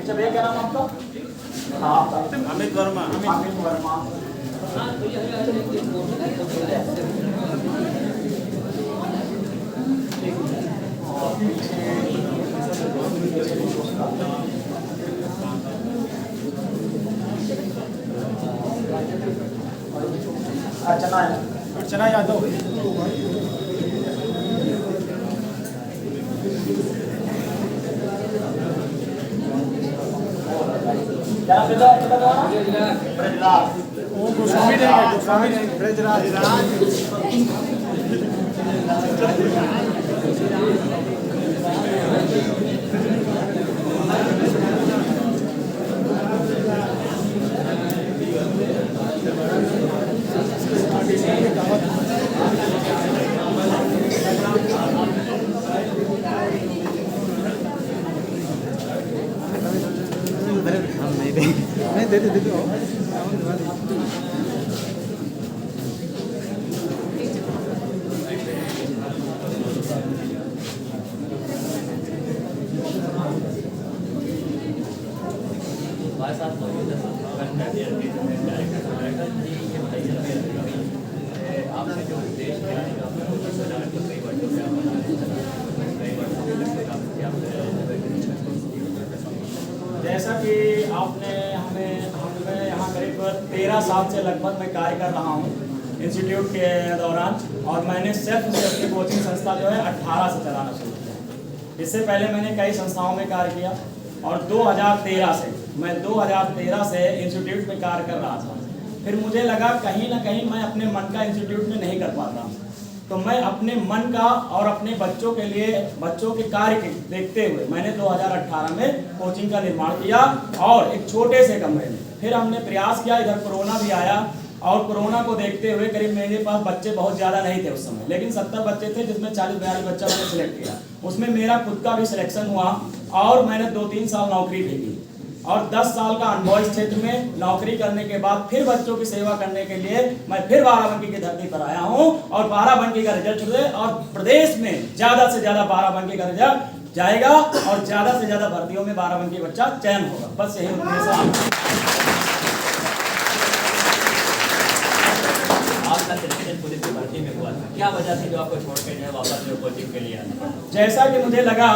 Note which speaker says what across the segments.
Speaker 1: अच्छा भैया क्या नाम आपका? हाँ आपका?
Speaker 2: अमित वर्मा।
Speaker 1: अमित वर्मा। और पीछे
Speaker 2: अर्चना यादव।
Speaker 1: क्या ब्रजराज।
Speaker 2: वो गोस्वामी रहेगा, गोस्वामी रहेगा, ब्रजराज। नहीं दे दे
Speaker 3: आपने जो उद्देश्य किया है कई वर्षों से
Speaker 1: जैसा कि आपने हमें यहाँ करीब 13 साल से लगभग मैं कार्य कर रहा हूँ इंस्टीट्यूट के दौरान, और मैंने सिर्फ अपनी कोचिंग संस्था जो है 18 से चलाना शुरू किया। इससे पहले मैंने कई संस्थाओं में कार्य किया और 2013 से इंस्टीट्यूट में कार्य कर रहा था। फिर मुझे लगा कहीं ना कहीं मैं अपने मन का इंस्टीट्यूट में नहीं कर पाता, तो मैं अपने मन का और अपने बच्चों के लिए बच्चों के कार्य के देखते हुए मैंने 2018 में कोचिंग का निर्माण किया और एक छोटे से कमरे में। फिर हमने प्रयास किया, इधर कोरोना भी आया और कोरोना को देखते हुए करीब मेरे पास बच्चे बहुत ज़्यादा नहीं थे उस समय, लेकिन 70 बच्चे थे जिसमें 40-42 बच्चा मैंने सिलेक्ट किया। उसमें मेरा खुद का भी सिलेक्शन हुआ और मैंने 2-3 साल नौकरी भी की और 10 साल का अनुभव इस क्षेत्र में नौकरी करने के बाद फिर बच्चों की सेवा करने के लिए मैं फिर बाराबंकी की धरती पर आया हूं और बाराबंकी का रिजल्ट हुए और प्रदेश में ज़्यादा से ज़्यादा बाराबंकी का रिजल्ट जाएगा और ज़्यादा से ज़्यादा भर्तियों में बाराबंकी बच्चा चयन होगा। बस यही उद्देश्य है।
Speaker 3: आपका सिलेक्शन पुलिस की भर्ती में हुआ था, क्या वजह थी जो आपको छोड़ के जो है वापस जो कोचिंग के लिए आना पड़ा?
Speaker 1: जैसा कि मुझे लगा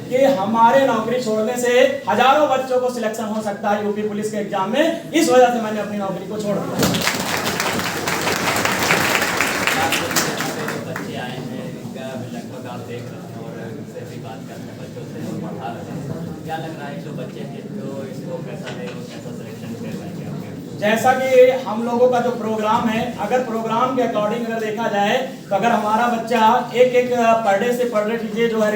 Speaker 1: कि हमारे नौकरी छोड़ने से हजारों बच्चों को सिलेक्शन हो सकता है यूपी पुलिस के एग्जाम में, इस वजह से मैंने अपनी नौकरी को छोड़ दिया।
Speaker 3: बच्चे आए हैं, लगभग आप देख रहे हैं और उनसे भी बात करते हैं बच्चों से और पढ़ा रहे हैं, क्या लग रहा है जो बच्चे हैं जो इसको कैसा है वो कैसा सिलेक्शन कर पाएंगे आपके?
Speaker 1: जैसा कि हम लोगों का जो प्रोग्राम है, अगर प्रोग्राम के अकॉर्डिंग अगर देखा जाए तो अगर हमारा बच्चा एक पर डे से पर डे चीजें जो है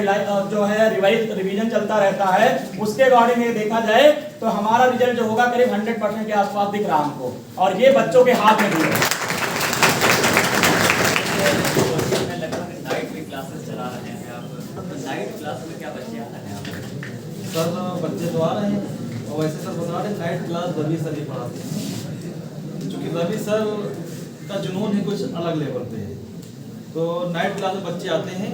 Speaker 1: रिवीजन चलता रहता है, उसके अकॉर्डिंग देखा जाए तो हमारा रिजल्ट जो होगा करीब 100% के आसपास दिख रहा हमको, और ये बच्चों के हाथ में भी है।
Speaker 3: नाइट भी क्लासेस चला रहे हैं आप, नाइट क्लास में क्या बच्चे आ रहे हैं आप?
Speaker 4: सर बच्चे तो आ रहे हैं और वैसे सर बता रहे हैं नाइट क्लास रवि सर ही पढ़ाते हैं, क्योंकि रवि सर का जुनून है कुछ अलग लेवल पे है। तो नाइट क्लास में बच्चे आते हैं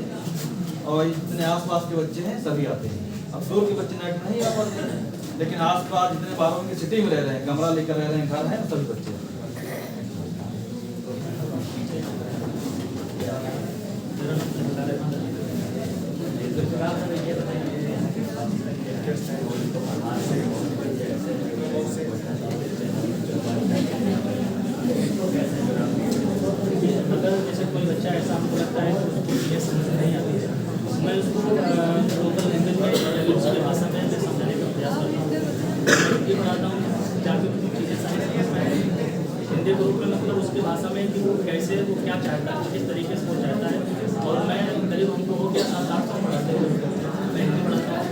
Speaker 4: और जितने आसपास के बच्चे हैं सभी आते हैं। अब दूर के बच्चे नाइट में नहीं आ पाते हैं, लेकिन आसपास जितने बाराबंकी की सिटी में रह रहे हैं, कमरा लेकर रह रहे हैं, घर हैं, सभी बच्चे हैं।
Speaker 5: अगर जैसे कोई बच्चा ऐसा हमको लगता है तो उसको ये समझ नहीं आती है, मैं उसको लोकल लैंग्वेज में या उसकी भाषा में मैं समझाने का प्रयास करता हूँ। ये पढ़ाता हूँ जाके कुछ चीज़ें समझ में हिंदी ग्रुप में, मतलब उसकी भाषा में कि वो कैसे वो क्या चाहता है, किस तरीके से वो चाहता है। और मैं करीब हमको हो गया 7-8 साल पढ़ाते हुए मैं हिंदी पढ़ाता हूँ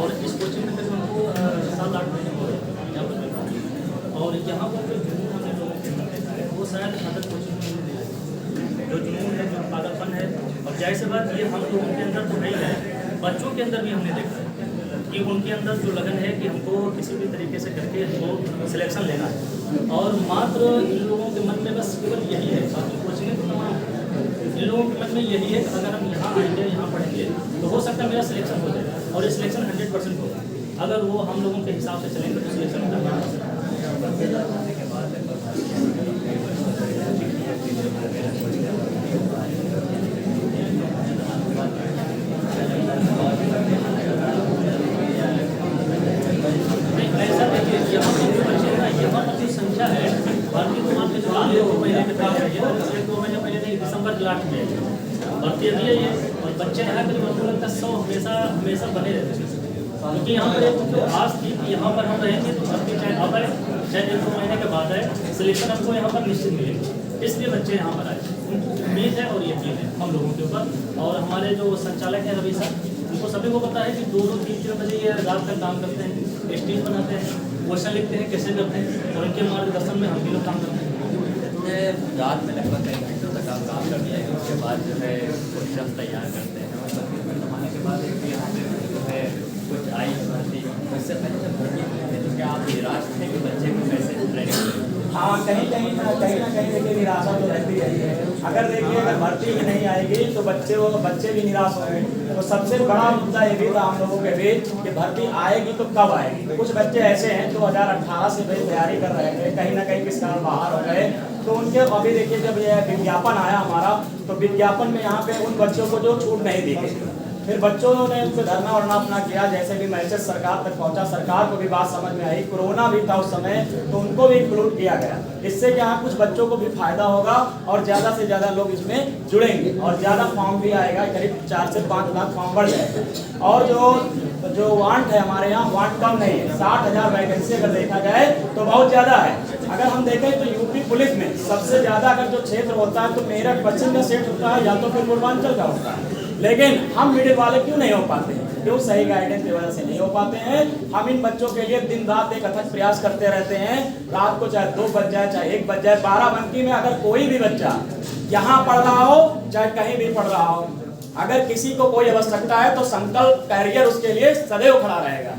Speaker 5: और इस कोचिंग में करीब हमको 7-8 महीने हो गए यहाँ पर। और यहाँ पर जो जुनून हमने लोगों के अंदर देखा है वो शायद अदर कोचिंग में नहीं है, जो जुनून है, जो पागलपन है। और जाहिर बात ये हम लोगों के अंदर तो नहीं है, बच्चों के अंदर भी हमने देखा है कि उनके अंदर जो लगन है कि हमको किसी भी तरीके से करके हमको सिलेक्शन लेना है। और मात्र इन लोगों के मन में बस केवल यही है, बाकी कोचिंग तो तमाम इन लोगों के मन में यही है कि अगर हम यहाँ आएंगे, यहाँ पढ़ेंगे तो हो सकता है मेरा सिलेक्शन हो जाए, और ये सिलेक्शन 100% होगा। अगर वो हम लोगों के हिसाब से चलेंगे तो सिलेक्शन करना ऐसा देखिए यहाँ पर बच्चे ना यहाँ पर जो संख्या है भर्ती तो मान के चलो 2 महीने में पहले है 2 महीने पहले नहीं दिसंबर के लास्ट में भर्ती अभी है ये और बच्चे यहाँ करीब हमको लगता है 100 हमेशा बने रहते हैं क्योंकि यहाँ पर एक तो आस थी कि यहाँ पर हम रहेंगे तो भर्ती चाहे अब आए चाहे 1-2 महीने के बाद आए सिलेक्शन हमको यहाँ पर निश्चित मिलेगी इसलिए बच्चे यहाँ पर आए उनको उम्मीद है और यकीन है हम लोगों के ऊपर और हमारे जो संचालक हैं रवि सर उनको सभी को पता है कि 2-3 बजे ये रात तक काम करते हैं स्टेज बनाते हैं क्वेश्चन लिखते हैं कैसे करते हैं और उनके मार्गदर्शन में हम भी लोग काम करते हैं
Speaker 3: रात में लगभग 1 घंटों तक आप काम कर दिया उसके बाद जो है क्वेश्चन तैयार करते हैं और तकरीबन जमाने के बाद एक यहाँ पे जो है कुछ आई भर्ती उससे पहले जब भर्ती हुई थी तो क्या आप निराश थे कि बच्चे को कैसे ट्रेनिंग
Speaker 1: हाँ कहीं ना कहीं देखिए निराशा तो रहती है। अगर देखिए अगर भर्ती ही नहीं आएगी तो बच्चे भी निराश होंगे। तो सबसे बड़ा मुद्दा ये भी था हम लोगों के बीच कि भर्ती आएगी तो कब आएगी। कुछ बच्चे ऐसे हैं 2018 से भाई तैयारी कर रहे थे कहीं ना कहीं किस कारण बाहर हो गए तो उनके अभी देखिए जब ये विज्ञापन आया हमारा तो विज्ञापन में यहाँ पे उन बच्चों को जो छूट नहीं दी गई फिर बच्चों ने उस पर धरना वरना अपना किया जैसे भी मैसेज सरकार तक पहुंचा सरकार को भी बात समझ में आई कोरोना भी था उस समय तो उनको भी इंक्लूड किया गया इससे क्या कुछ बच्चों को भी फायदा होगा और ज़्यादा से ज़्यादा लोग इसमें जुड़ेंगे और ज़्यादा फॉर्म भी आएगा करीब 4 से 5 लाख फॉर्म बढ़ जाएगा और जो वांट है हमारे यहाँ वांट कम नहीं है 60,000 वैकेंसी अगर देखा जाए तो बहुत ज़्यादा है। अगर हम देखें तो यूपी पुलिस में सबसे ज़्यादा अगर जो क्षेत्र होता है तो मेरठ पश्चिम का सेट होता है या तो फिर पूर्वांचल का होता है लेकिन हम मिडिल वाले क्यों नहीं हो पाते हैं क्यों सही गाइडेंस की वजह से नहीं हो पाते हैं। हम इन बच्चों के लिए दिन रात एक अथक प्रयास करते रहते हैं रात को चाहे 2 बज जाए चाहे 1 बज जाए बाराबंकी में अगर कोई भी बच्चा यहाँ पढ़ रहा हो चाहे कहीं भी पढ़ रहा हो अगर किसी को कोई आवश्यकता है तो संकल्प कैरियर उसके लिए सदैव खड़ा रहेगा।